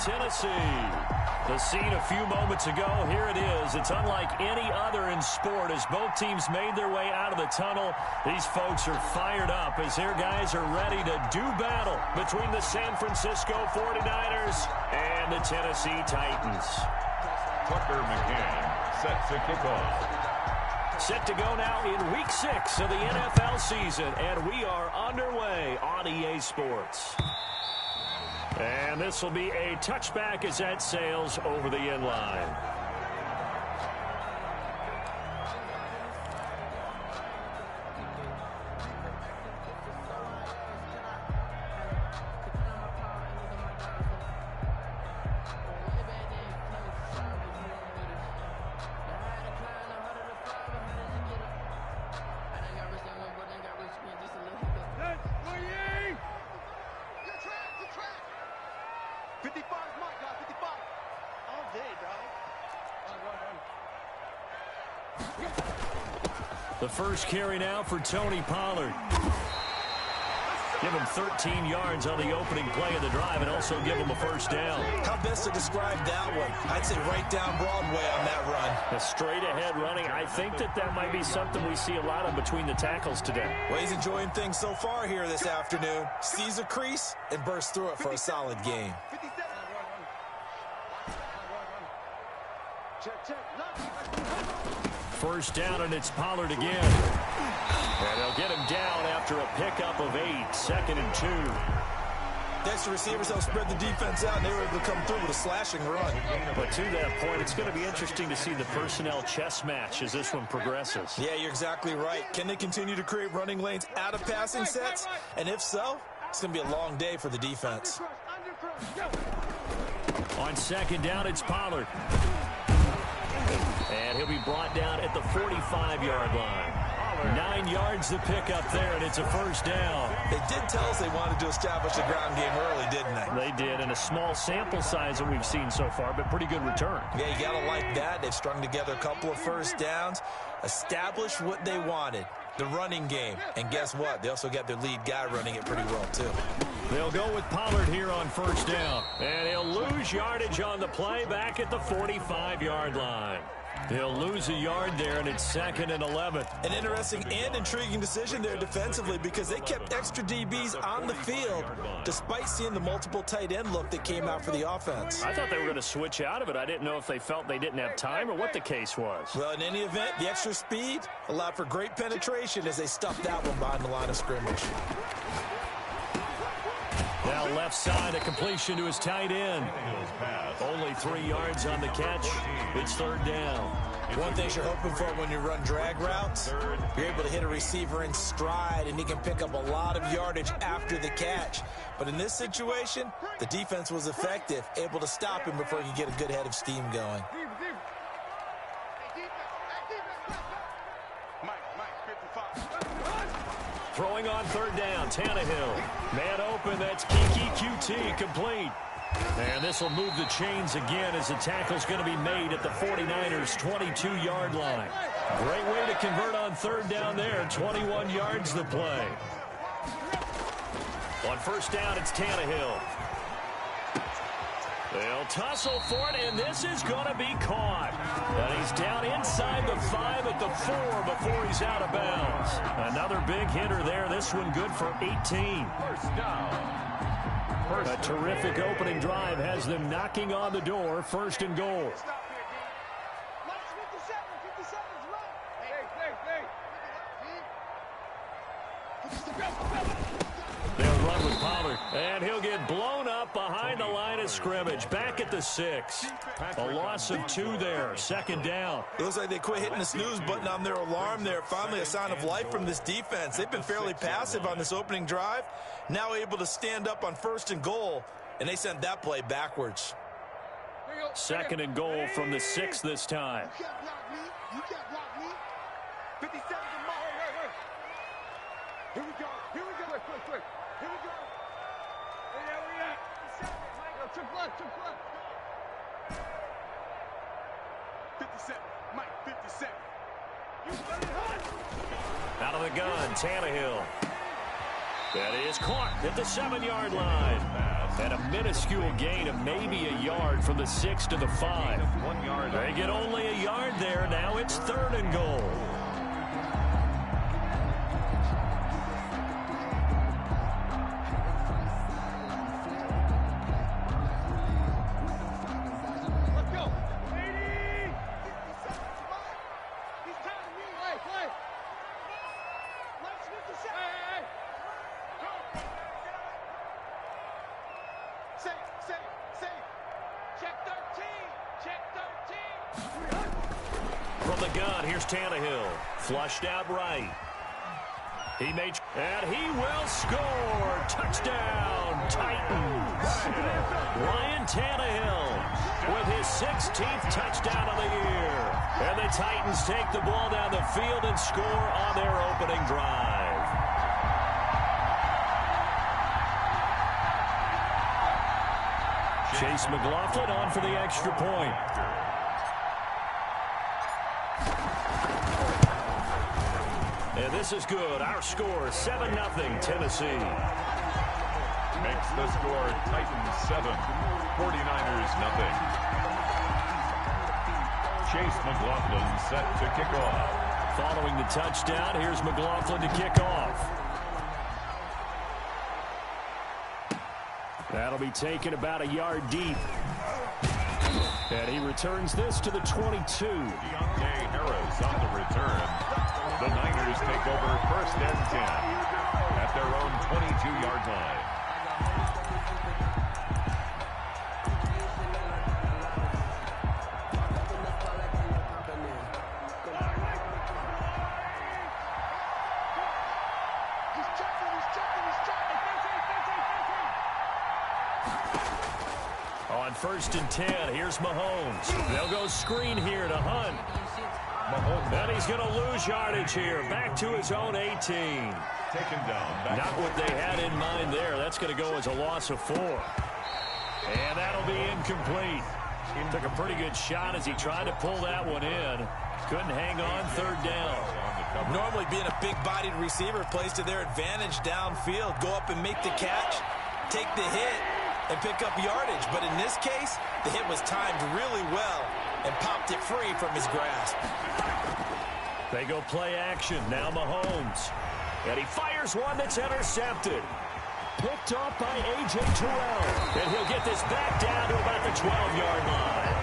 Tennessee. The scene a few moments ago, here it is. It's unlike any other in sport as both teams made their way out of the tunnel. These folks are fired up as their guys are ready to do battle between the San Francisco 49ers and the Tennessee Titans. Tucker McCann set to kick off. Set to go now in Week 6 of the NFL season, and we are underway on EA Sports. And this will be a touchback as that sails over the end line. The first carry now for Tony Pollard. Give him 13 yards on the opening play of the drive and also give him a first down. How best to describe that one? I'd say right down Broadway on that run. A straight ahead running. I think that might be something we see a lot of between the tackles today. Well, he's enjoying things so far here this afternoon. Sees a crease and bursts through it for a solid game. First down, and it's Pollard again. And they'll get him down after a pickup of 8, 2nd and 2. Next to receivers, they'll spread the defense out, and they were able to come through with a slashing run. But to that point, it's going to be interesting to see the personnel chess match as this one progresses. Yeah, you're exactly right. Can they continue to create running lanes out of passing sets? And if so, it's going to be a long day for the defense. On second down, it's Pollard. And he'll be brought down at the 45-yard line. 9 yards to pick up there, and it's a first down. They did tell us they wanted to establish a ground game early, didn't they? They did, and a small sample size that we've seen so far, but pretty good return. Yeah, you got to like that. They've strung together a couple of first downs, established what they wanted, the running game. And guess what? They also got their lead guy running it pretty well, too. They'll go with Pollard here on first down. And he'll lose yardage on the play back at the 45-yard line. He'll lose a yard there, and it's 2nd and 11. An interesting and intriguing decision there defensively because they kept extra DBs on the field despite seeing the multiple tight end look that came out for the offense. I thought they were going to switch out of it. I didn't know if they felt they didn't have time or what the case was. Well, in any event, the extra speed allowed for great penetration as they stuffed that one behind the line of scrimmage. Now left side, a completion to his tight end. Only 3 yards on the catch. It's 3rd down. One thing you're hoping for when you run drag routes, you're able to hit a receiver in stride, and he can pick up a lot of yardage after the catch. But in this situation, the defense was effective, able to stop him before he could get a good head of steam going. Throwing on 3rd down, Tannehill. Man open, that's Kiki QT, complete. And this will move the chains again as the tackle's going to be made at the 49ers' 22-yard line. Great way to convert on 3rd down there, 21 yards the play. On first down, it's Tannehill. They'll tussle for it, and this is going to be caught. And he's down inside the 5 at the 4 before he's out of bounds. Another big hitter there. This one good for 18. First down. A terrific opening drive has them knocking on the door. 1st and goal. They'll run with Pollard, and he'll get blown up behind the line of scrimmage. Back at the 6. A loss of 2 there. 2nd down. It looks like they quit hitting the snooze button on their alarm there. Finally a sign of life from this defense. They've been fairly passive on this opening drive. Now able to stand up on 1st and goal, and they sent that play backwards. 2nd and goal from the 6 this time. You can't block me. 50 seconds of my Here we go. Here we go. Quick. Here we go. Hey, where we at? 7, Mike. Took blood. 57. Mike, 57. Out of the gun, Tannehill. That is caught at the 7-yard line. And a minuscule gain of maybe a yard from the 6 to the 5. 1 yard. They get only a yard there. Now it's 3rd and goal. Let's go. 80. He's telling me. Play. Let's get the shot. Hey. Go. Safe. Check 13. From the gun, here's Tannehill. Flushed out right. And he will score. Touchdown, Titans. Ryan Tannehill with his 16th touchdown of the year. And the Titans take the ball down the field and score on their opening drive. Chase McLaughlin on for the extra point. And this is good. Our score, 7-0 Tennessee. Makes the score Titans 7, 49ers 0. Chase McLaughlin set to kick off. Following the touchdown, here's McLaughlin to kick off. That'll be taken about a yard deep. And he returns this to the 22. Deontay Harris on the return. The Niners take over 1st and 10 at their own 22-yard line. On 1st and 10, here's Mahomes. They'll go screen here to Hunt. Mahomes. And he's going to lose yardage here. Back to his own 18. Taken down. Not what they had in mind there. That's going to go as a loss of 4. And that'll be incomplete. He took a pretty good shot as he tried to pull that one in. Couldn't hang on 3rd down. Normally being a big-bodied receiver plays to their advantage downfield. Go up and make the catch, take the hit, and pick up yardage. But in this case, the hit was timed really well and popped it free from his grasp. They go play action. Now Mahomes. And he fires one that's intercepted. Picked off by A.J. Terrell. And he'll get this back down to about the 12-yard line.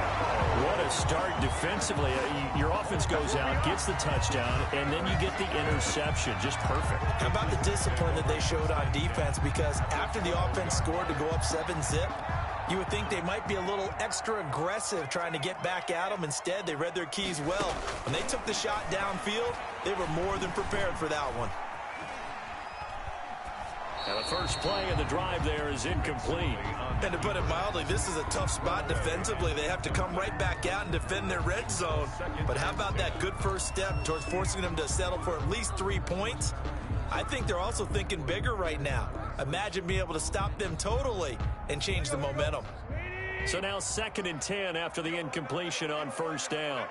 What a start defensively. Your offense goes out, gets the touchdown, and then you get the interception. Just perfect. How about the discipline that they showed on defense? Because after the offense scored to go up 7-zip, you would think they might be a little extra aggressive trying to get back at them. Instead, they read their keys well. When they took the shot downfield, they were more than prepared for that one. Now the first play of the drive there is incomplete. And to put it mildly, this is a tough spot defensively. They have to come right back out and defend their red zone. But how about that good first step towards forcing them to settle for at least 3 points? I think they're also thinking bigger right now. Imagine being able to stop them totally and change the momentum. So now 2nd and 10 after the incompletion on 1st down.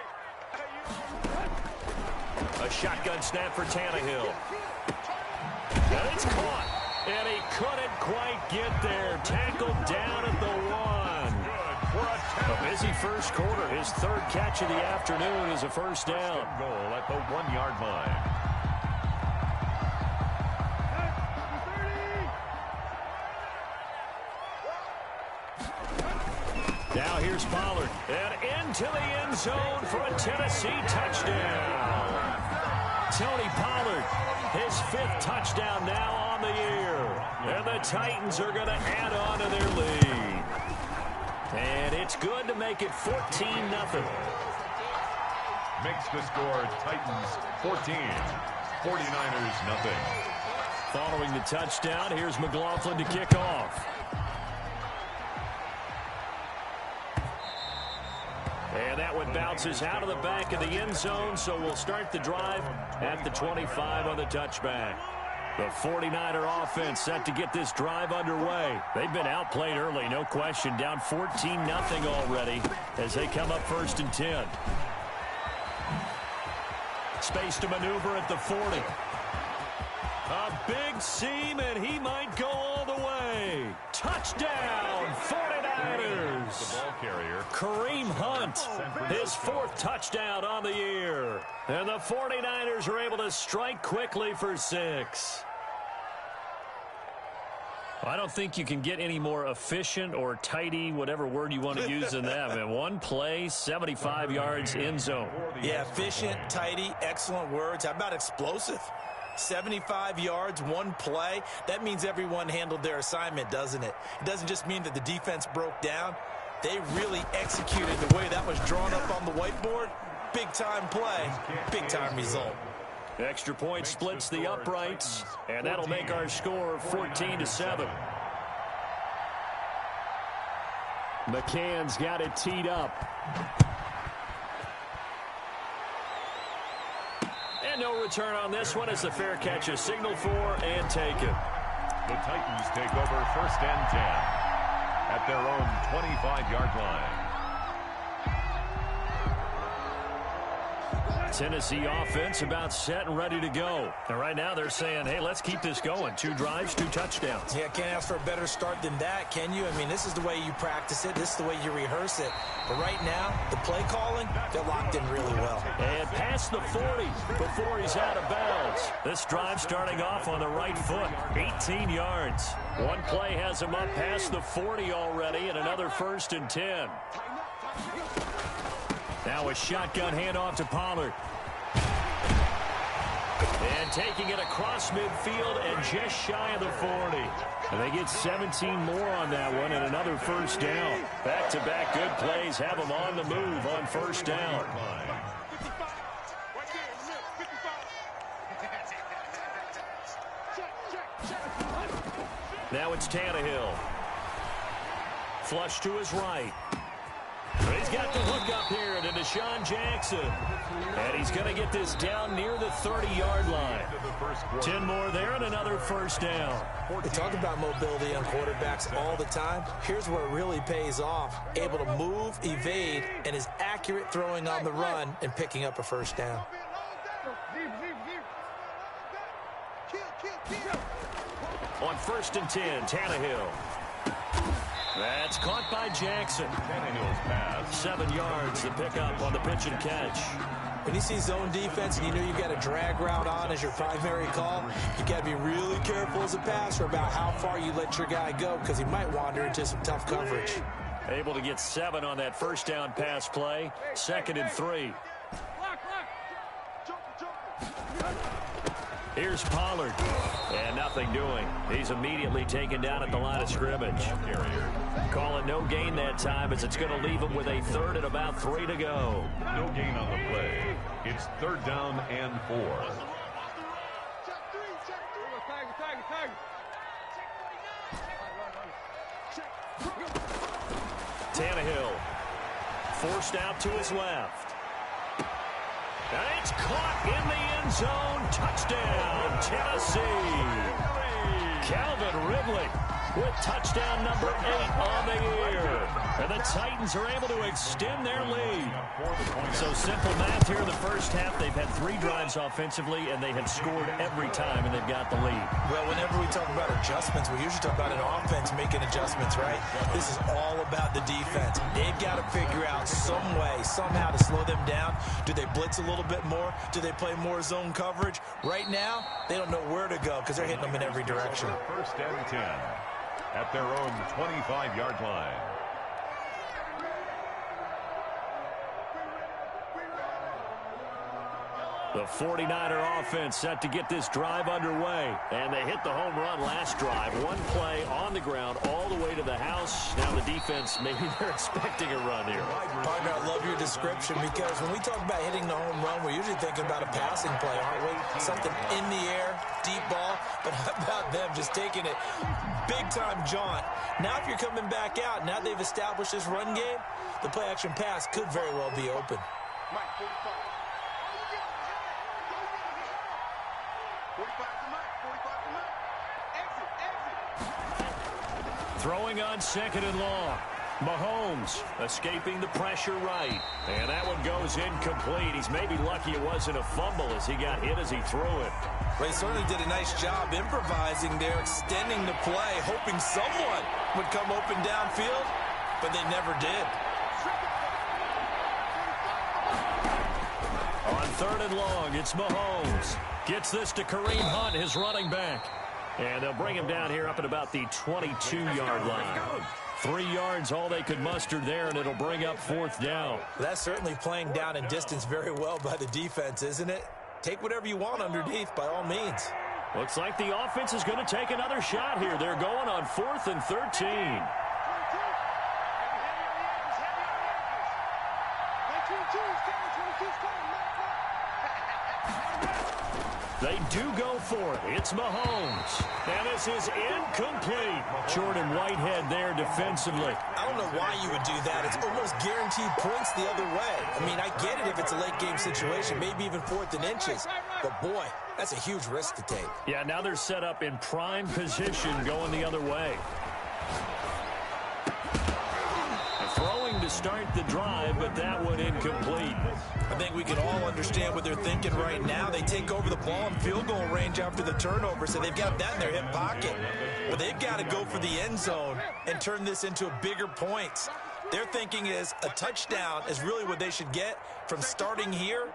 A shotgun snap for Tannehill. And it's caught. And he couldn't quite get there. Tackled down at the 1. A busy first quarter. His 3rd catch of the afternoon is a 1st down. Goal at the 1-yard line. Now here's Pollard. And into the end zone for a Tennessee touchdown. Tony Pollard, his 5th touchdown now on the year. And the Titans are going to add on to their lead. And it's good to make it 14-0. Makes the score Titans 14, 49ers 0. Following the touchdown, here's McLaughlin to kick off. And that one bounces out of the back of the end zone, so we'll start the drive at the 25 on the touchback. The 49er offense set to get this drive underway. They've been outplayed early, no question. Down 14-0 already as they come up 1st and 10. Space to maneuver at the 40. A big seam, and he might go all the way. Touchdown, 49ers. The ball carrier. Kareem Hunt, his 4th touchdown on the year. And the 49ers are able to strike quickly for 6. I don't think you can get any more efficient or tidy, whatever word you want to use in that. Man, one play, 75 yards in zone. Yeah, efficient, tidy, excellent words. How about explosive? 75 yards, one play. That means everyone handled their assignment, doesn't it? It doesn't just mean that the defense broke down. They really executed the way that was drawn up on the whiteboard. Big-time play, big-time result. Extra point splits the uprights, and that'll make our score 14-7. McCann's got it teed up. And no return on this one as the fair catch is signaled for and taken. The Titans take over 1st and 10 at their own 25-yard line. Tennessee offense about set and ready to go. And right now they're saying, hey, let's keep this going. 2 drives, 2 touchdowns. Yeah, can't ask for a better start than that, can you? I mean, this is the way you practice it. This is the way you rehearse it. But right now, the play calling, they're locked in really well. And past the 40 before he's out of bounds. This drive starting off on the right foot, 18 yards. One play has him up past the 40 already, and another 1st and 10. Now a shotgun handoff to Pollard. And taking it across midfield and just shy of the 40. And they get 17 more on that one and another 1st down. Back-to-back good plays have them on the move on 1st down. Now it's Tannehill. Flush to his right. He's got the hook up here to Deshaun Jackson. And he's going to get this down near the 30-yard line. 10 more there and another 1st down. We talk about mobility on quarterbacks all the time. Here's where it really pays off. Able to move, evade, and is accurate throwing on the run and picking up a 1st down. On 1st and 10, Tannehill. That's caught by Jackson. Tannehill's pass. 7 yards, the pickup on the pitch and catch. When you see zone defense and you know you've got a drag route on as your primary call, you got to be really careful as a passer about how far you let your guy go because he might wander into some tough coverage. Able to get 7 on that 1st down pass play. 2nd and 3. Here's Pollard. And nothing doing. He's immediately taken down at the line of scrimmage. Call it no gain that time as it's going to leave him with a 3rd and about 3 to go. No gain on the play. It's 3rd down and 4. Tannehill forced out to his left. And it's caught in the end zone. Touchdown, Tennessee. Calvin Ridley with touchdown number 8 on the year. And the Titans are able to extend their lead. So simple math here in the 1st half. They've had 3 drives offensively, and they have scored every time, and they've got the lead. Well, whenever we talk about adjustments, we usually talk about an offense making adjustments, right? This is all about the defense. They've got to figure out some way, somehow to slow them down. Do they blitz a little bit more? Do they play more zone coverage? Right now, they don't know where to go because they're hitting them in every direction. 1st and 10 at their own 25-yard line. The 49er offense set to get this drive underway. And they hit the home run last drive. One play on the ground all the way to the house. Now the defense, maybe they're expecting a run here. Partner, I love your description because when we talk about hitting the home run, we're usually thinking about a passing play, aren't we? Something in the air, deep ball. But how about them just taking it big-time jaunt? Now if you're coming back out, now they've established this run game, the play-action pass could very well be open. Throwing on 2nd and long. Mahomes escaping the pressure right. And that one goes incomplete. He's maybe lucky it wasn't a fumble as he got hit as he threw it. Well, he certainly did a nice job improvising there, extending the play, hoping someone would come open downfield, but they never did. On 3rd and long, it's Mahomes. Gets this to Kareem Hunt, his running back. And they'll bring him down here up at about the 22-yard line. 3 yards, all they could muster there, and it'll bring up 4th down. That's certainly playing down and distance very well by the defense, isn't it? Take whatever you want underneath, by all means. Looks like the offense is going to take another shot here. They're going on 4th and 13. They do go for it. It's Mahomes. And this is incomplete. Jordan Whitehead there defensively. I don't know why you would do that. It's almost guaranteed points the other way. I mean, I get it if it's a late game situation, maybe even 4th and inches. But, boy, that's a huge risk to take. Yeah, now they're set up in prime position going the other way. Throwing to start the drive, but that one incomplete. I think we can all understand what they're thinking right now. They take over the ball in field goal range after the turnover, so they've got that in their hip pocket. But they've got to go for the end zone and turn this into bigger points. Their thinking is a touchdown is really what they should get from starting here.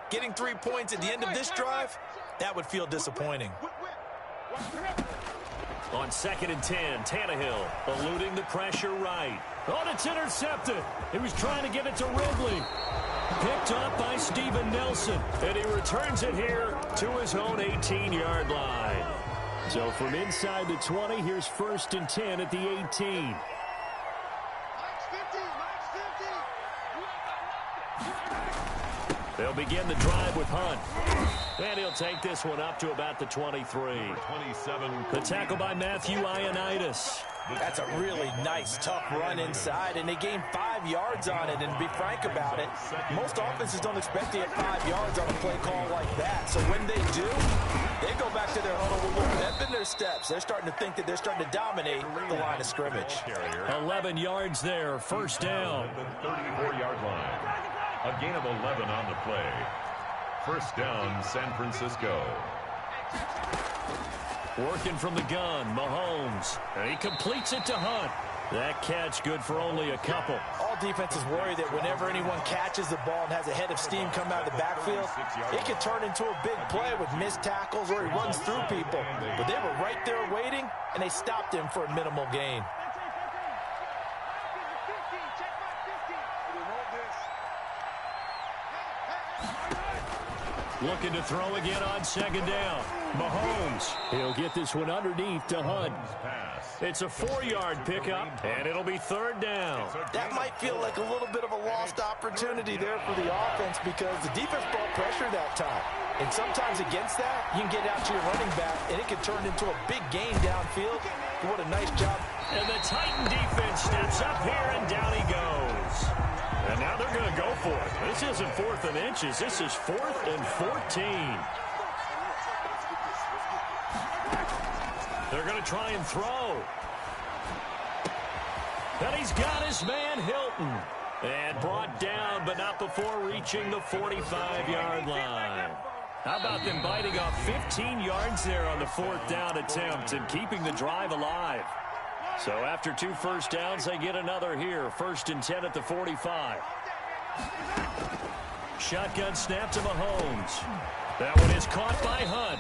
Getting 3 points at the end of this drive, that would feel disappointing. On 2nd and 10, Tannehill eluding the pressure right. Oh, it's intercepted. He was trying to get it to Ridley. Picked up by Steven Nelson. And he returns it here to his own 18-yard line. So from inside the 20, here's 1st and 10 at the 18. They'll begin the drive with Hunt. And he'll take this one up to about the 23. The tackle by Matthew Ioannidis. That's a really nice, tough run inside, and they gained 5 yards on it. And to be frank about it, most offenses don't expect to get 5 yards on a play call like that. So when they do, they go back to their huddle with a little pep in their steps. They're starting to think that they're starting to dominate the line of scrimmage. 11 yards there, 1st down. 34-yard line. A gain of 11 on the play. 1st down, San Francisco. Working from the gun, Mahomes. And he completes it to Hunt. That catch good for only a couple. All defenses worry that whenever anyone catches the ball and has a head of steam come out of the backfield, it can turn into a big play with missed tackles or he runs through people. But they were right there waiting, and they stopped him for a minimal gain. Looking to throw again on 2nd down. Mahomes. He'll get this one underneath to Hunt. It's a 4-yard pickup, and it'll be 3rd down. That might feel like a little bit of a lost opportunity there for the offense because the defense brought pressure that time. And sometimes against that, you can get out to your running back, and it can turn into a big gain downfield. What a nice job. And the Titan defense steps up here, and down he goes. And now they're going to go for it. This isn't 4th and inches. This is 4th and 14. They're going to try and throw. And he's got his man Hilton. And brought down, but not before reaching the 45-yard line. How about them biting off 15 yards there on the 4th down attempt and keeping the drive alive? So after 2 1st downs, they get another here. 1st and 10 at the 45. Shotgun snap to Mahomes. That one is caught by Hunt.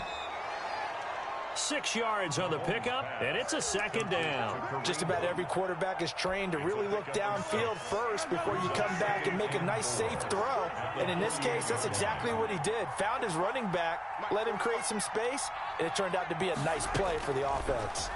6 yards on the pickup, and it's a 2nd down. Just about every quarterback is trained to really look downfield first before you come back and make a nice, safe throw. And in this case, that's exactly what he did. Found his running back, let him create some space, and it turned out to be a nice play for the offense.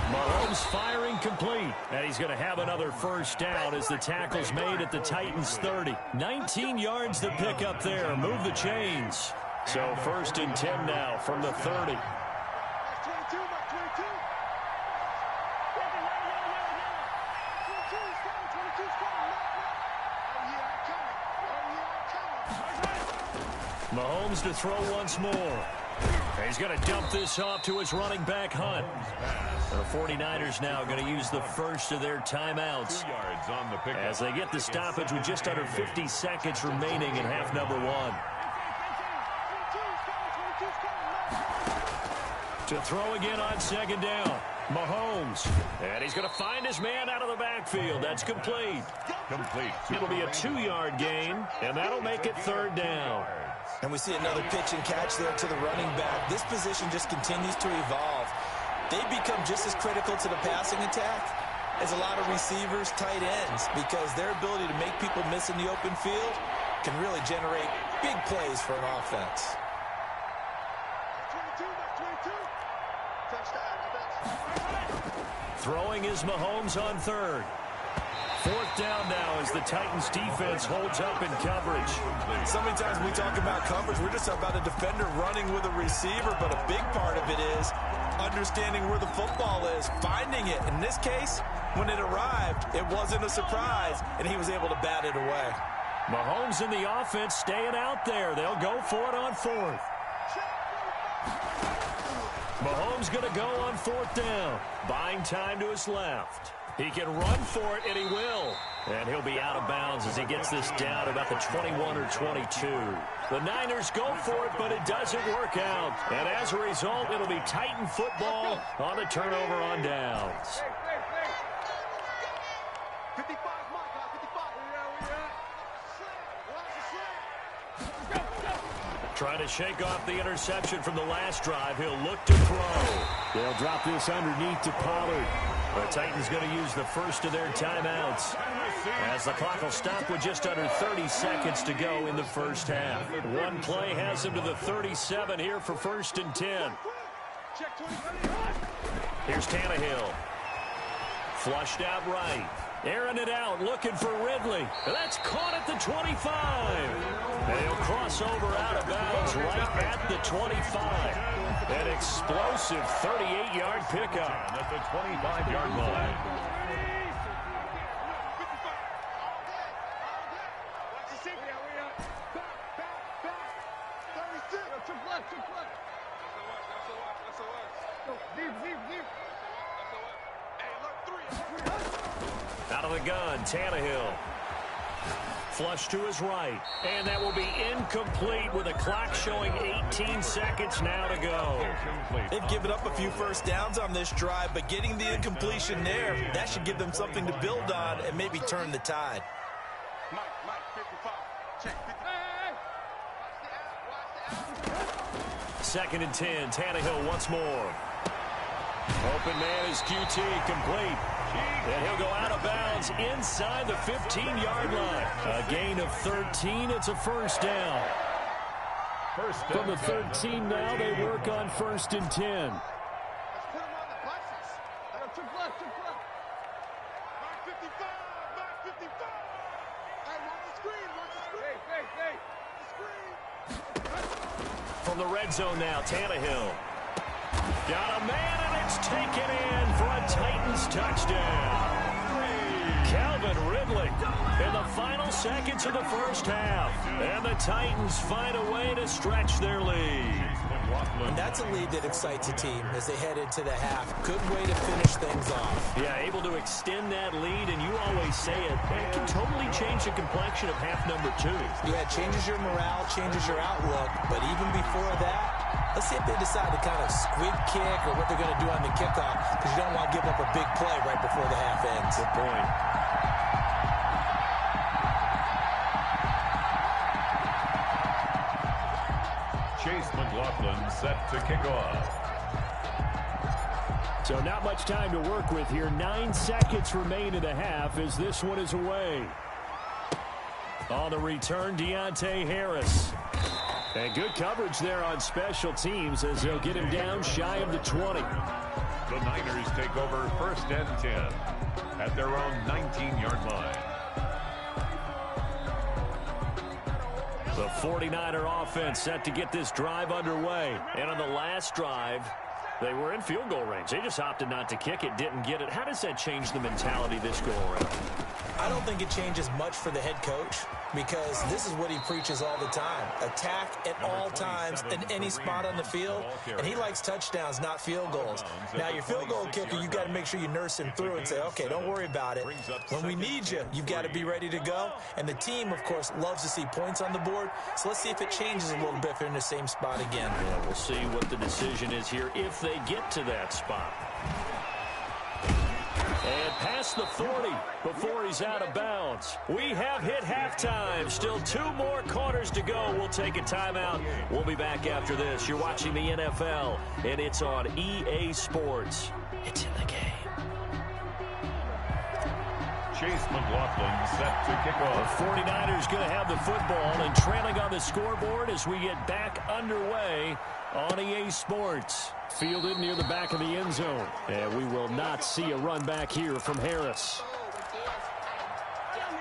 Mahomes firing complete. And he's going to have another 1st down as the tackle's made at the Titans' 30. 19 yards to pick up there. Move the chains. So 1st and 10 now from the 30. Mahomes to throw once more. He's going to dump this off to his running back, Hunt. The 49ers now going to use the first of their timeouts 2 yards on the pickup. as they get the stoppage with just under 50 seconds remaining in half number 1. To throw again on second down. Mahomes. And he's going to find his man out of the backfield. That's complete. It'll be a 2-yard gain, and that'll make it third down. And we see another pitch and catch there to the running back. This position just continues to evolve. They become just as critical to the passing attack as a lot of receivers, tight ends, because their ability to make people miss in the open field can really generate big plays for an offense. 22. Touchdown. Throwing is Mahomes on third. Fourth down now as the Titans defense holds up in coverage. So many times when we talk about coverage, we're just about a defender running with a receiver, but a big part of it is understanding where the football is, finding it. In this case, when it arrived, it wasn't a surprise, and he was able to bat it away. Mahomes and the offense staying out there. They'll go for it on fourth. Mahomes going to go on fourth down. Buying time to his left. He can run for it, and he will. And he'll be out of bounds as he gets this down about the 21 or 22. The Niners go for it, but it doesn't work out. And as a result, it'll be Titan football on the turnover on downs. 55, Mike, 55. Trying to shake off the interception from the last drive. He'll look to throw. They'll drop this underneath to Pollard. The Titans going to use the first of their timeouts as the clock will stop with just under 30 seconds to go in the first half. One play has them to the 37 here for 1st and 10. Here's Tannehill. Flushed out right. Airing it out, looking for Ridley. That's caught at the 25. And he'll cross over out of bounds right at the 25. An explosive 38-yard pickup. At the 25-yard line. Out of the gun, Tannehill. Flush to his right. And that will be incomplete with the clock showing 18 seconds now to go. They've given up a few first downs on this drive, but getting the incompletion there, that should give them something to build on and maybe turn the tide. Mike, 55. Check 55. 2nd and 10, Tannehill once more. Open man is QT, complete. And he'll go out of bounds inside the 15-yard line. A gain of 13. It's a first down. From the 13 now, they work on 1st and 10. Let's put him on the buses. Took left. Mark 55. Hey, watch the screen. Hey. The screen. From the red zone now, Tannehill. Got a man, and it's taken in for a Titans touchdown. Calvin Ridley in the final seconds of the first half. And the Titans find a way to stretch their lead. And that's a lead that excites a team as they head into the half. Good way to finish things off. Yeah, able to extend that lead, and you always say it can totally change the complexion of half number 2. Yeah, it changes your morale, changes your outlook. But even before that, let's see if they decide to kind of squib kick or what they're going to do on the kickoff, because you don't want to give up a big play right before the half ends. Good point. Chase McLaughlin set to kick off. So not much time to work with here. 9 seconds remain in the half as this one is away. On the return, Deontay Harris. And good coverage there on special teams as they'll get him down shy of the 20. The Niners take over 1st and 10 at their own 19-yard line. The 49er offense set to get this drive underway. And on the last drive, they were in field goal range. They just opted not to kick it, didn't get it. How does that change the mentality this go around? I don't think it changes much for the head coach because this is what he preaches all the time. Attack at all times in any spot on the field, and he likes touchdowns, not field goals. Now, your field goal kicker, you've got to make sure you nurse him through and say, okay, don't worry about it. When we need you, you've got to be ready to go. And the team, of course, loves to see points on the board, so let's see if it changes a little bit if they're in the same spot again. Yeah, we'll see what the decision is here if they get to that spot. And past the 40 before he's out of bounds. We have hit halftime. Still 2 more quarters to go. We'll take a timeout. We'll be back after this. You're watching the NFL, and it's on EA Sports. It's in the game. Chase McLaughlin set to kick off. The 49ers going to have the football and trailing on the scoreboard as we get back underway on EA Sports. Fielded near the back of the end zone. And we will not see a run back here from Harris.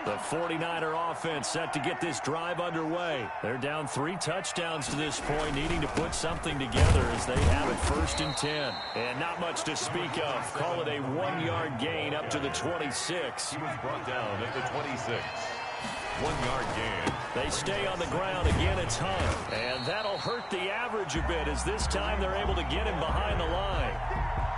The 49er offense set to get this drive underway. They're down 3 touchdowns to this point, needing to put something together as they have it 1st and 10. And not much to speak of. Call it a 1-yard gain up to the 26. He was brought down at the 26. 1-yard gain. They stay on the ground. Again, it's Hunt. And that'll hurt the average a bit as this time they're able to get him behind the line.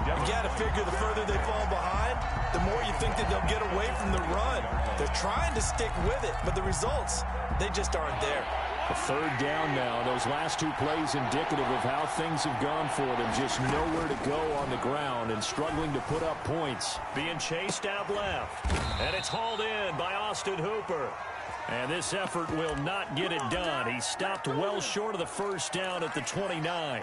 You got to figure the further they fall behind, the more you think that they'll get away from the run. They're trying to stick with it, but the results, they just aren't there. A 3rd down now. Those last 2 plays indicative of how things have gone for them. Just nowhere to go on the ground and struggling to put up points. Being chased out left. And it's hauled in by Austin Hooper. And this effort will not get it done. He stopped well short of the 1st down at the 29.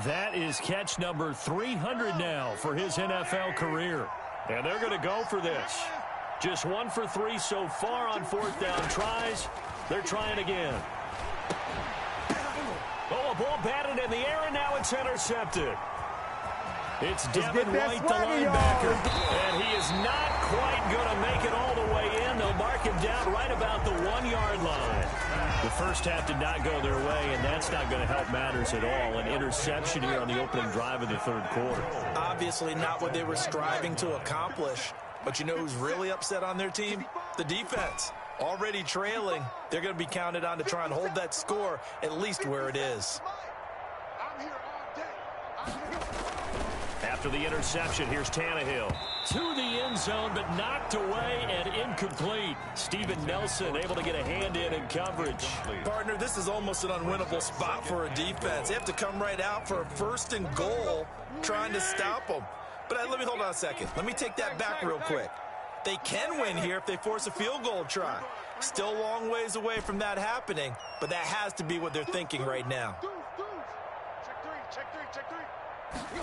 That is catch number 300 now for his NFL career. And they're going to go for this. Just 1 for 3 so far on 4th down tries. They're trying again. Oh, a ball batted in the air, and now it's intercepted. It's Devin White, the linebacker. And he is not quite going to make it all the way in. They'll mark him down right about the 1-yard line. The first half did not go their way, and that's not going to help matters at all. An interception here on the opening drive of the 3rd quarter. Obviously not what they were striving to accomplish. But you know who's really upset on their team? The defense. Already trailing. They're going to be counted on to try and hold that score at least where it is. After the interception, here's Tannehill. To the end zone, but knocked away and incomplete. Steven Nelson able to get a hand in coverage. Partner, this is almost an unwinnable spot for a defense. They have to come right out for a 1st and goal trying to stop them. But let me hold on a second. Let me take that back real quick. They can win here if they force a field goal try. Still a long ways away from that happening, but that has to be what they're thinking right now. Check three.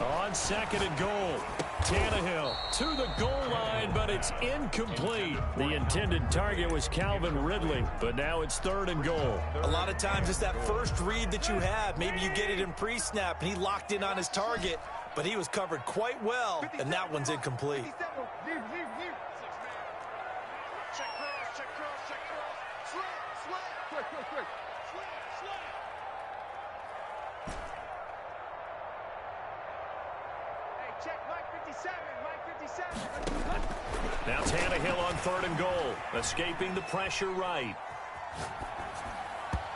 On 2nd and goal, Tannehill to the goal line, but it's incomplete. The intended target was Calvin Ridley, but now it's 3rd and goal. A lot of times it's that first read that you have. Maybe you get it in pre-snap, and he locked in on his target, but he was covered quite well, and that one's incomplete. Check cross. Slant. Quick. Slant. Hey, check Mike 57. Now Tannehill on 3rd and goal, escaping the pressure right.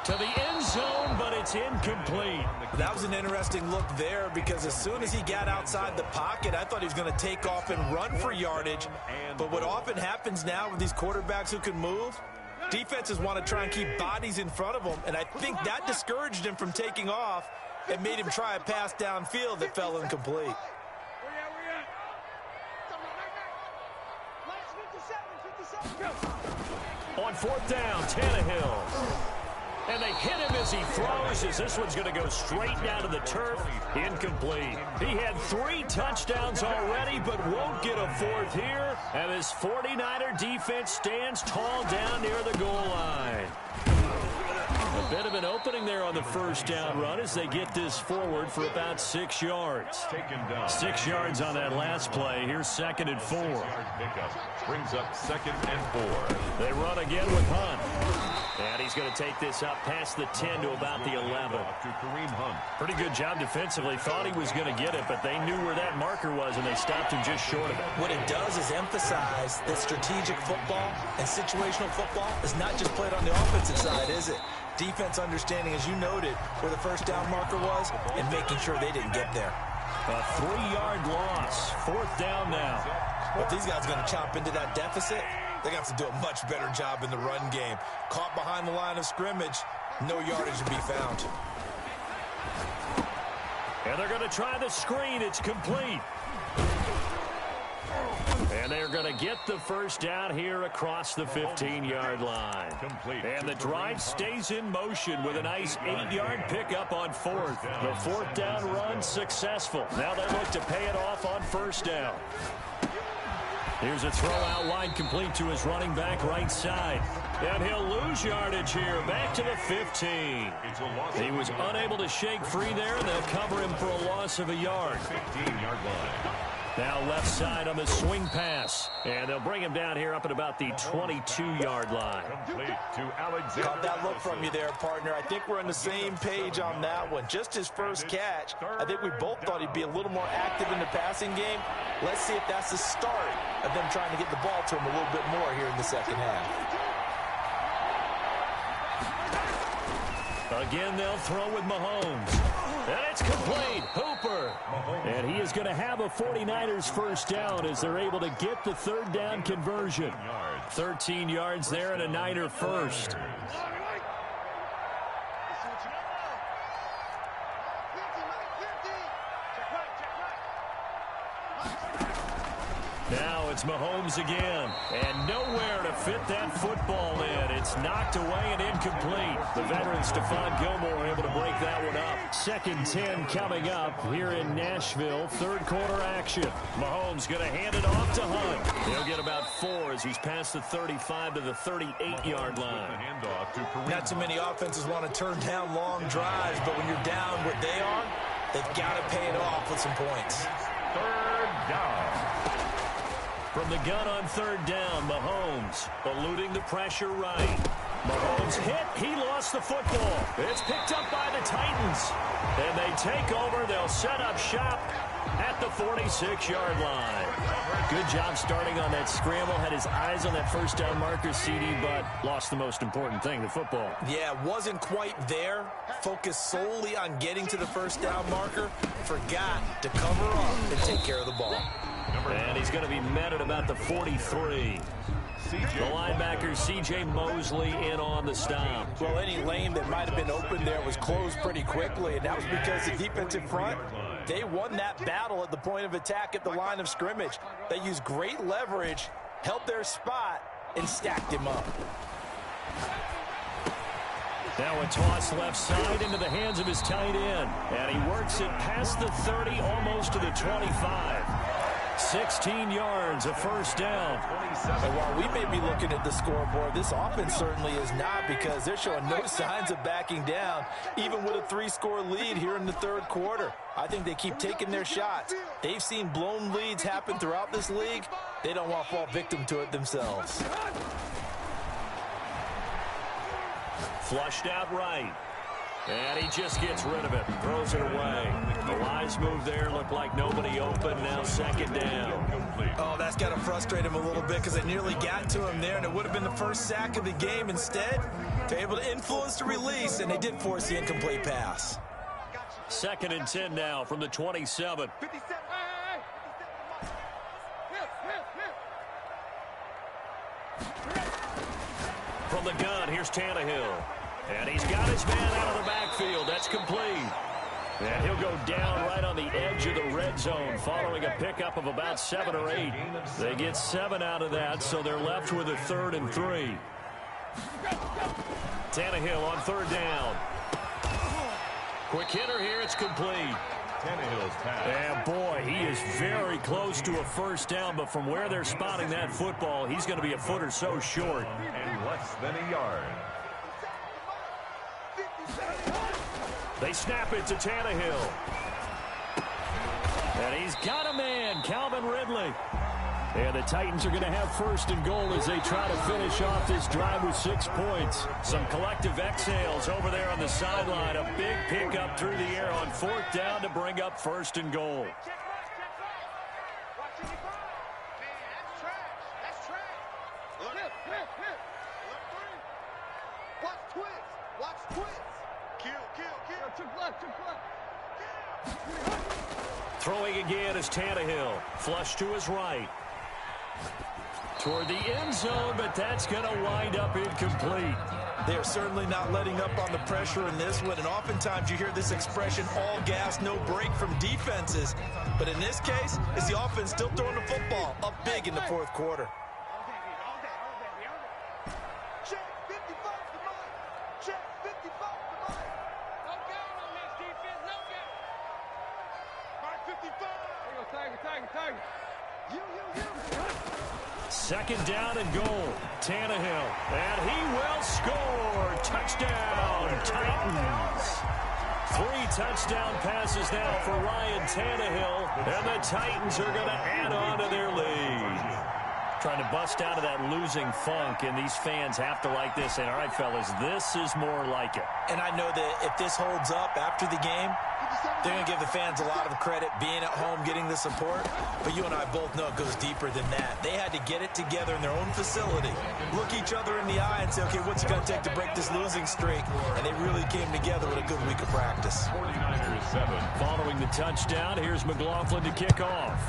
To the end zone, but it's incomplete. That was an interesting look there because as soon as he got outside the pocket, I thought he was going to take off and run for yardage. But what often happens now with these quarterbacks who can move, defenses want to try and keep bodies in front of them, and I think that discouraged him from taking off and made him try a pass downfield that fell incomplete. Where you at? Last 57. Go. On 4th down, Tannehill. And they hit him as he throws, as this one's going to go straight down to the turf. Incomplete. He had 3 touchdowns already, but won't get a 4th here. And this 49er defense stands tall down near the goal line. A bit of an opening there on the first down run as they get this forward for about 6 yards. 6 yards on that last play. Here's 2nd and 4. Brings up 2nd and 4. They run again with Hunt. And he's going to take this up past the 10 to about the 11. To Kareem Hunt. Pretty good job defensively. Thought he was going to get it, but they knew where that marker was, and they stopped him just short of it. What it does is emphasize that strategic football and situational football is not just played on the offensive side, is it? Defense understanding, as you noted, where the first down marker was and making sure they didn't get there. A 3-yard loss. 4th down now. But these guys are going to chop into that deficit. They got to do a much better job in the run game. Caught behind the line of scrimmage, no yardage to be found. And they're going to try the screen. It's complete. And they're going to get the first down here across the 15-yard line. And the drive stays in motion with a nice 8-yard pickup on 4th. The 4th down run successful. Now they look to pay it off on 1st down. Here's a throw out wide complete to his running back right side. And he'll lose yardage here back to the 15. He was unable to shake free there, and they'll cover him for a loss of a yard. 15-yard line. Now left side on the swing pass. And they'll bring him down here up at about the 22-yard line. Complete to Alexander. Caught that look from you there, partner. I think we're on the same page on that one. Just his first catch, I think we both thought he'd be a little more active in the passing game. Let's see if that's the start of them trying to get the ball to him a little bit more here in the second half. Again, they'll throw with Mahomes. And it's complete. Hooper. And he is going to have a 49ers first down as they're able to get the 3rd down conversion. 13 yards there and a Niner first. Now it's Mahomes again, and nowhere to fit that football in. It's knocked away and incomplete. The veteran Stephon Gilmore able to break that one up. 2nd 10 coming up here in Nashville. 3rd quarter action. Mahomes going to hand it off to Hunt. He'll get about 4 as he's past the 35 to the 38-yard line. Not too many offenses want to turn down long drives, but when you're down what they are, they've got to pay it off with some points. 3rd down. From the gun on 3rd down, Mahomes eluding the pressure right. Mahomes hit. He lost the football. It's picked up by the Titans. And they take over. They'll set up shop at the 46-yard line. Good job starting on that scramble. Had his eyes on that first down marker, CD, but lost the most important thing, the football. Yeah, wasn't quite there. Focused solely on getting to the first down marker. Forgot to cover up and take care of the ball. And he's going to be met at about the 43. The linebacker, C.J. Mosley, in on the stop. Well, any lane that might have been open there was closed pretty quickly, and that was because the defensive front, they won that battle at the point of attack at the line of scrimmage. They used great leverage, held their spot, and stacked him up. Now a toss left side into the hands of his tight end. And he works it past the 30, almost to the 25. 16 yards, a first down. And while we may be looking at the scoreboard, this offense certainly is not, because they're showing no signs of backing down, even with a 3-score lead here in the 3rd quarter. I think they keep taking their shots. They've seen blown leads happen throughout this league. They don't want to fall victim to it themselves. Flushed out right. And he just gets rid of it. Throws it away. The wise move there. Looked like nobody open. Now 2nd down. Oh, that's got to frustrate him a little bit, because it nearly got to him there, and it would have been the first sack of the game. Instead, they're able to influence the release, and they did force the incomplete pass. 2nd and 10 now from the 27. 57. From the gun, here's Tannehill. And he's got his man out of the backfield. That's complete. And he'll go down right on the edge of the red zone following a pickup of about 7 or 8. They get 7 out of that, so they're left with a 3rd and 3. Tannehill on 3rd down. Quick hitter here. It's complete. Tannehill's pass. And boy, he is very close to a first down, but from where they're spotting that football, he's going to be a foot or so short. And less than a yard. They snap it to Tannehill. And he's got a man, Calvin Ridley. And the Titans are going to have first and goal as they try to finish off this drive with 6 points. Some collective exhales over there on the sideline. A big pickup through the air on 4th down to bring up first and goal. Throwing again is Tannehill. Flush to his right. Toward the end zone, but that's going to wind up incomplete. They're certainly not letting up on the pressure in this one, and oftentimes you hear this expression, all gas, no break from defenses. But in this case, is the offense still throwing the football up big in the 4th quarter. Check 55 to mine. Check 55 to mine. No game on this defense, no game. Mark 55. There you go, Tiger. You. 2nd down and goal. Tannehill. And he will score. Touchdown, Titans. 3 touchdown passes now for Ryan Tannehill. And the Titans are going to add on to their lead. Trying to bust out of that losing funk, and these fans have to like this. And, all right, fellas, this is more like it. And I know that if this holds up after the game, they're going to give the fans a lot of credit being at home, getting the support. But you and I both know it goes deeper than that. They had to get it together in their own facility, look each other in the eye and say, okay, what's it going to take to break this losing streak? And they really came together with a good week of practice. 49ers 7. Following the touchdown, here's McLaughlin to kick off.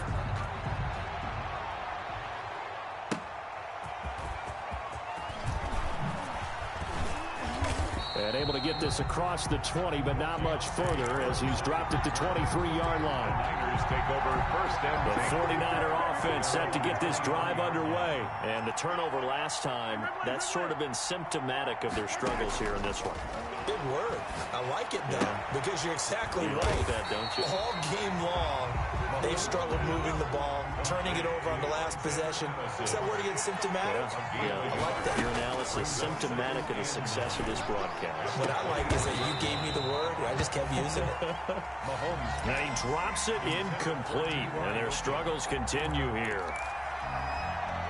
And able to get this across the 20, but not much further as he's dropped it to 23-yard line. Niners take over first and The 49er offense set to get this drive underway. And the turnover last time, that's sort of been symptomatic of their struggles here in this one. Big word. I like it, though, because you're exactly You right. like that, don't you? All game long, they've struggled moving the ball, turning it over on the last possession. Is that word again, symptomatic? Yeah. I like that. Your analysis symptomatic of the success of this broadcast. What I like is that you gave me the word, I just kept using it. And he drops it incomplete, and their struggles continue here.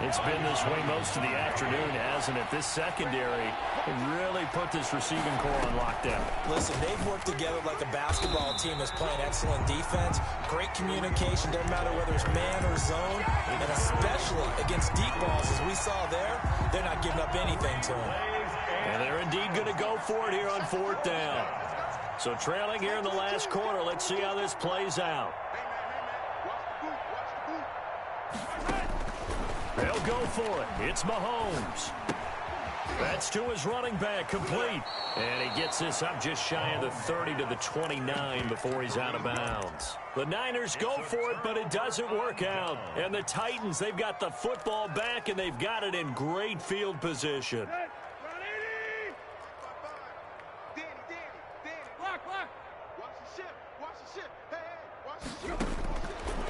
It's been this way most of the afternoon, hasn't it? This secondary really put this receiving core on lockdown. Listen, they've worked together like a basketball team that's playing excellent defense. Great communication, doesn't matter whether it's man or zone. And especially against deep balls, as we saw there, they're not giving up anything to them. And they're indeed going to go for it here on 4th down. So trailing here in the last quarter, let's see how this plays out. They'll go for it. It's Mahomes. That's to his running back, complete. And he gets this up just shy of the 30 to the 29 before he's out of bounds. The Niners go for it, but it doesn't work out. And the Titans, they've got the football back, and they've got it in great field position.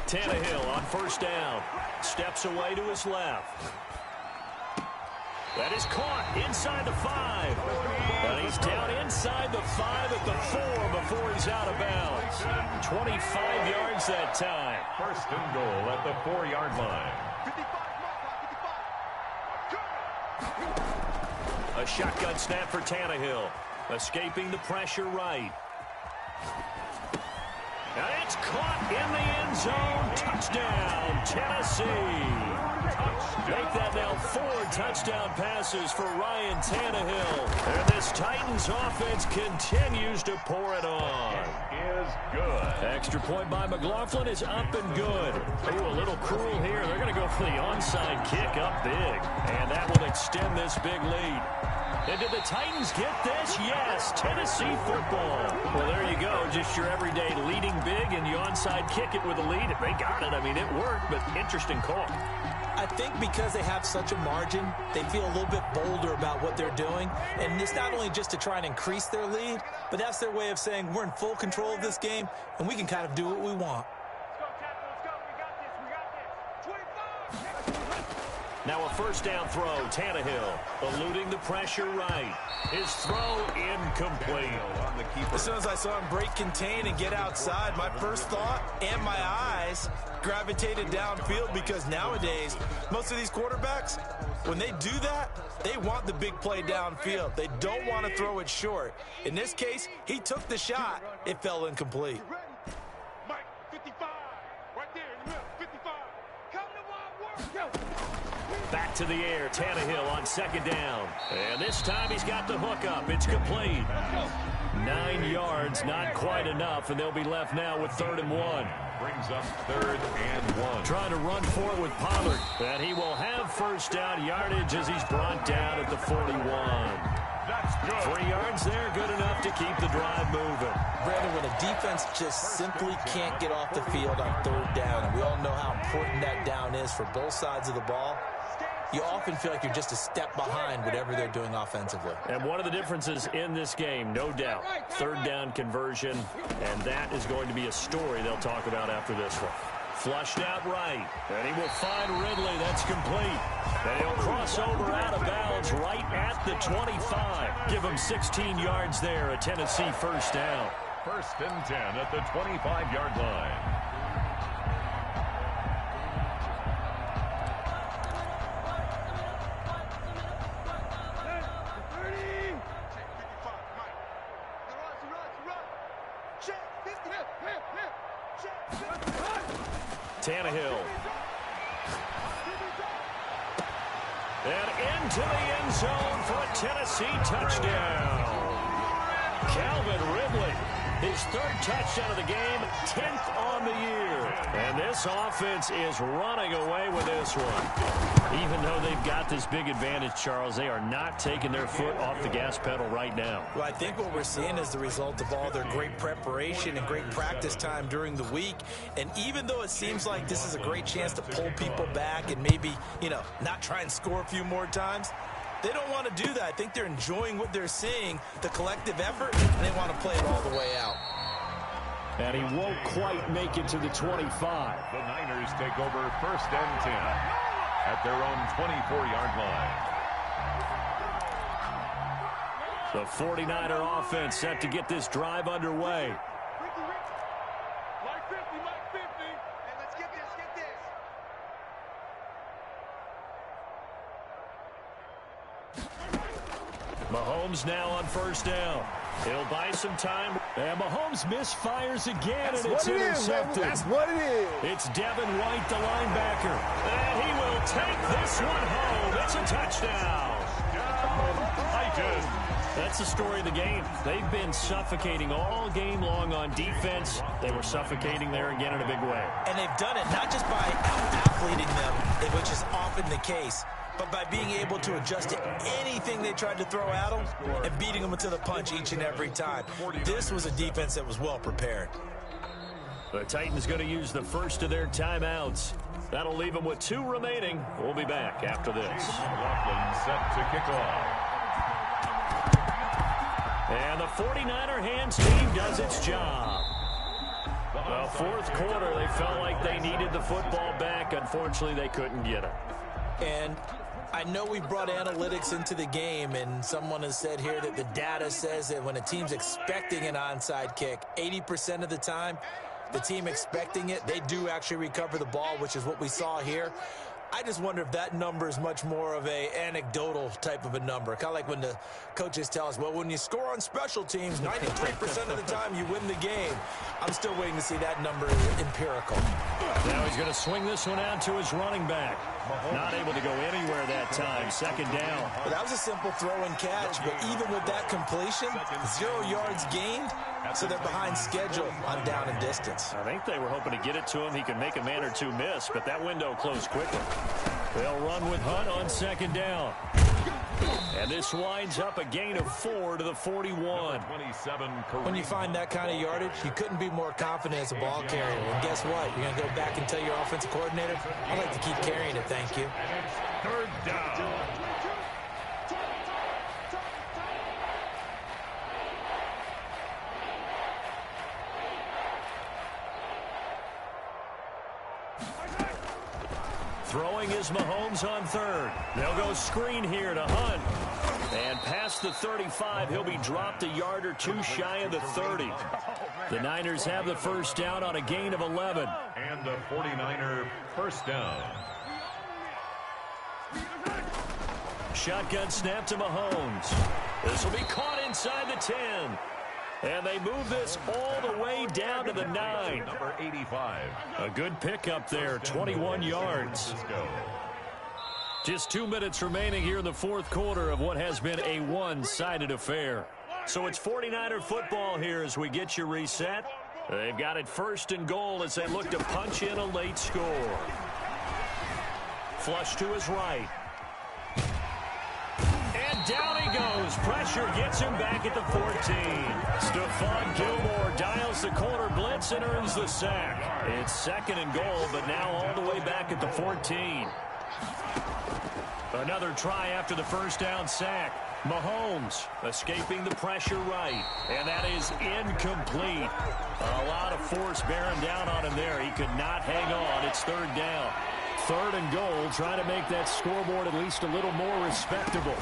Tannehill on 1st down. Steps away to his left. That is caught inside the 5. And he's down inside the 5 at the 4 before he's out of bounds. 25 yards that time. First and goal at the 4-yard line. A shotgun snap for Tannehill. Escaping the pressure right. And it's caught in the end zone. Touchdown, Tennessee. Make that now 4 touchdown passes for Ryan Tannehill. And this Titans offense continues to pour it on. It is good. Extra point by McLaughlin is up and good. Ooh, a little cruel here. They're going to go for the onside kick up big. And that will extend this big lead. And did the Titans get this? Yes, Tennessee football. Well, there you go. Just your everyday leading big, and you onside kick it with a lead. They got it. I mean, it worked, but interesting call. I think because they have such a margin, they feel a little bit bolder about what they're doing. And it's not only just to try and increase their lead, but that's their way of saying we're in full control of this game, and we can kind of do what we want. Now a first down throw. Tannehill eluding the pressure right. His throw incomplete. As soon as I saw him break contain and get outside, my first thought and my eyes gravitated downfield, because nowadays, most of these quarterbacks, when they do that, they want the big play downfield. They don't want to throw it short. In this case, he took the shot. It fell incomplete. Mike, 55. Right there in the middle, 55. Come to my work. Go. Back to the air. Tannehill on second down. And this time he's got the hook up. It's complete. 9 yards, not quite enough, and they'll be left now with 3rd and 1. Brings up 3rd and 1. Trying to run for it with Pollard. And he will have first down yardage as he's brought down at the 41. That's good. 3 yards there, good enough to keep the drive moving. Brandon, when a defense just simply can't get off the field on 3rd down, and we all know how important that down is for both sides of the ball, you often feel like you're just a step behind whatever they're doing offensively. And one of the differences in this game, no doubt, 3rd down conversion, and that is going to be a story they'll talk about after this one. Flushed out right, and he will find Ridley. That's complete. And he'll cross over out of bounds right at the 25. Give him 16 yards there, a Tennessee first down. 1st and 10 at the 25-yard line. Tannehill. And into the end zone for a Tennessee touchdown. Calvin Ridley, his 3rd touchdown of the game, 10th on the year. And this offense is running away with this one. Even though they've got this big advantage, Charles, they are not taking their foot off the gas pedal right now. Well, I think what we're seeing is the result of all their great preparation and great practice time during the week. And even though it seems like this is a great chance to pull people back and maybe, not try and score a few more times, they don't want to do that. I think they're enjoying what they're seeing, the collective effort, and they want to play it all the way out. And he won't quite make it to the 25. The Niners take over 1st and 10 at their own 24-yard line. The 49er offense set to get this drive underway. Mike 50, Mike 50. Hey, let's get this, Mahomes now on first down. He'll buy some time. And Mahomes misfires again, and it's intercepted. That's what it is. It's Devin White, the linebacker. And he will take this one home. It's a touchdown. That's the story of the game. They've been suffocating all game long on defense. They were suffocating there again in a big way. And they've done it not just by out-athleting them, which is often the case, but by being able to adjust to anything they tried to throw at them and beating them to the punch each and every time. This was a defense that was well prepared. The Titans going to use the first of their timeouts. That'll leave them with 2 remaining. We'll be back after this. Laughlin set to kick off. And the 49er hands team does its job. Well, 4th quarter, they felt like they needed the football back. Unfortunately, they couldn't get it. And I know we brought analytics into the game, and someone has said here that the data says that when a team's expecting an onside kick, 80% of the time, the team expecting it, they do actually recover the ball, which is what we saw here. I just wonder if that number is much more of a anecdotal type of a number. Kind of like when the coaches tell us, well, when you score on special teams, 93% of the time you win the game. I'm still waiting to see that number empirical. Now he's going to swing this one out to his running back. Not able to go anywhere that time. 2nd down. Well, that was a simple throw and catch, but even with that completion, 0 yards gained, so they're behind schedule on down and distance. I think they were hoping to get it to him. He could make a man or 2 miss, but that window closed quickly. They'll run with Hunt on 2nd down. And this winds up a gain of 4 to the 41. When you find that kind of yardage, you couldn't be more confident as a ball carrier. And guess what? You're going to go back and tell your offensive coordinator, I'd like to keep carrying it, thank you. 3rd down. Throwing is Mahomes on third. They'll go screen here to Hunt. And past the 35, he'll be dropped a yard or two shy of the 30. The Niners have the first down on a gain of 11. And the 49er first down. Shotgun snap to Mahomes. This will be caught inside the 10. And they move this all the way down to the 9. Number 85. A good pickup there, 21 yards. Just 2 minutes remaining here in the fourth quarter of what has been a one-sided affair. So it's 49er football here as we get you reset. They've got it first and goal as they look to punch in a late score. Flush to his right. And down he goes. Pressure gets him back at the 14. Stephon Gilmore dials the corner blitz and earns the sack. It's second and goal, but now all the way back at the 14. Another try after the first down sack. Mahomes escaping the pressure right. And that is incomplete. A lot of force bearing down on him there. He could not hang on. It's third down. Third and goal, trying to make that scoreboard at least a little more respectable.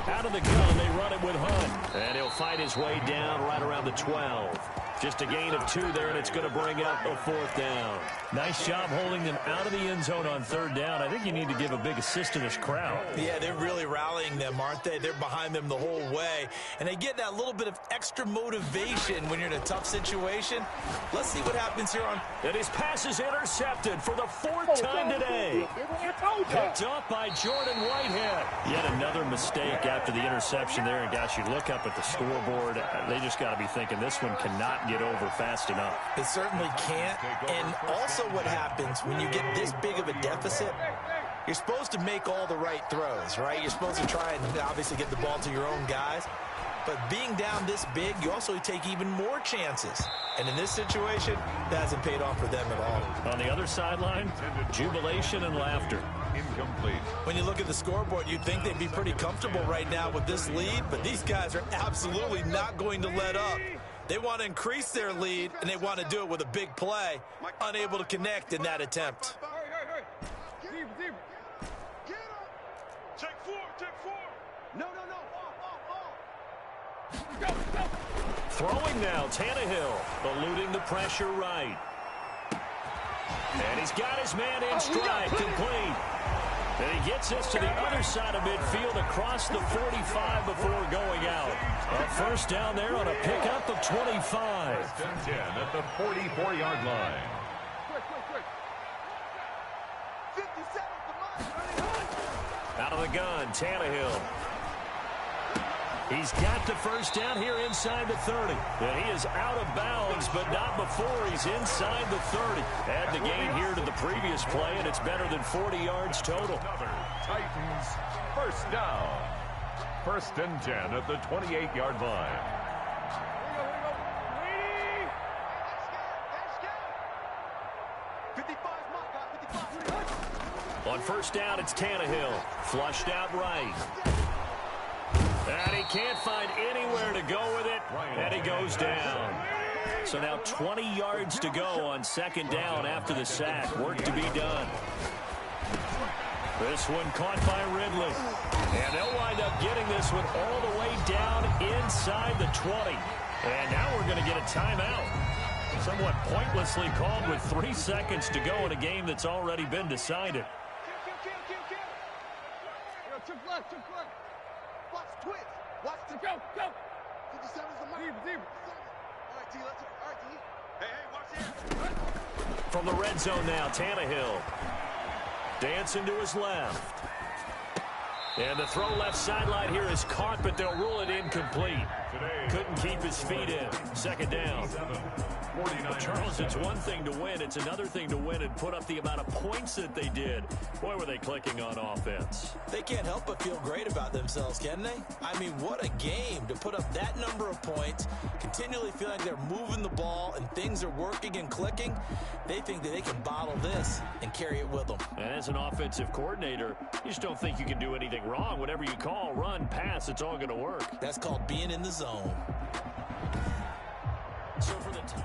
Out of the gun, they run it with Hunt. And he'll fight his way down right around the 12. Just a gain of 2 there, and it's going to bring up a fourth down. Nice job holding them out of the end zone on third down. I think you need to give a big assist to this crowd. Yeah, they're really rallying them, aren't they? They're behind them the whole way. And they get that little bit of extra motivation when you're in a tough situation. Let's see what happens here on... And his pass is intercepted for the fourth time today. Picked up by Jordan Whitehead. Yet another mistake after the interception there. And gosh, you look up at the scoreboard, they just got to be thinking this one cannot get over fast enough. It certainly can't. And also what happens when you get this big of a deficit, you're supposed to make all the right throws, right? You're supposed to try and obviously get the ball to your own guys. But being down this big, you also take even more chances. And in this situation, that hasn't paid off for them at all. On the other sideline, jubilation and laughter. Incomplete. When you look at the scoreboard, you'd think they'd be pretty comfortable right now with this lead, but these guys are absolutely not going to let up. They want to increase their lead, and they want to do it with a big play. Unable to connect in that attempt. Deep. Get him. Check four. No. Go. Throwing now, Tannehill, eluding the pressure right. And he's got his man in stride, complete. And he gets this to the other side of midfield across the 45 before going out. A first down there on a pickup of 25. First and 10 at the 44-yard line. Quick. 57, Out of the gun, Tannehill. He's got the first down here inside the 30. And he is out of bounds, but not before he's inside the 30. Add the gain here to the previous play, and it's better than 40 yards total. Titans first down. First and 10 at the 28-yard line. On first down, it's Tannehill. Flushed out right. And he can't find anywhere to go with it, and he goes down. So now 20 yards to go on second down after the sack. Work to be done. This one caught by Ridley. And they'll wind up getting this one all the way down inside the 20. And now we're going to get a timeout. Somewhat pointlessly called with 3 seconds to go in a game that's already been decided. Took left. Watch twitch. Watch the go. 57's the mark. Deep. All right, T, let's go. All right, T. Hey, watch here. From the red zone now, Tannehill. Dancing to his left. And the throw left sideline here is caught, but they'll rule it incomplete. Couldn't keep his feet in. Second down. Charles, it's one thing to win. It's another thing to win and put up the amount of points that they did. Boy, were they clicking on offense. They can't help but feel great about themselves, can they? I mean, what a game to put up that number of points, continually feel like they're moving the ball and things are working and clicking. They think that they can bottle this and carry it with them. And as an offensive coordinator, you just don't think you can do anything wrong. Whatever you call, run, pass, it's all going to work. That's called being in the zone. So for the time.